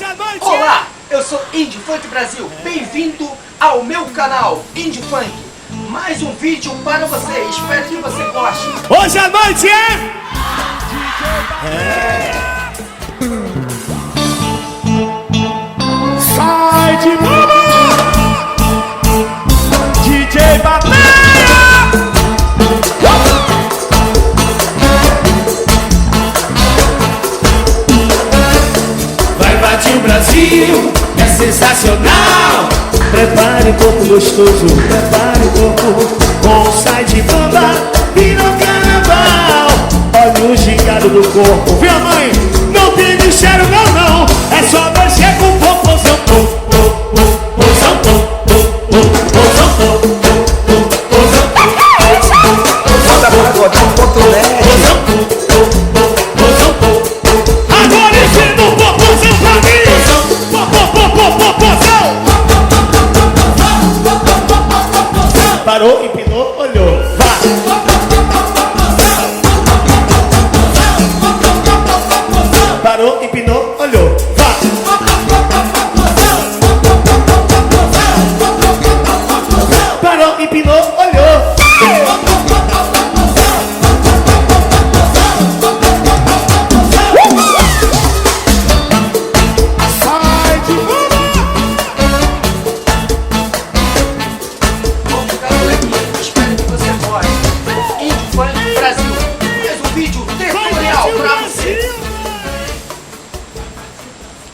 à noite! Olá, eu sou Indie Funk Brasil. Bem-vindo ao meu canal Indie Funk. Mais um vídeo para você. Espero que você goste. Hoje à noite Sai de bola! DJ Batalha! Vai invadir o Brasil, é sensacional. Prepare o corpo gostoso, prepare o corpo com sai de bamba e no carnaval. Olha o gingado do corpo, viu mãe? Não tem cheiro não, é só mexer com o popozão. Manda pagodão.net. Agora ensina o popozão pra mim. Popozão. Parou, empinou, olhou, vai. Parou, empinou.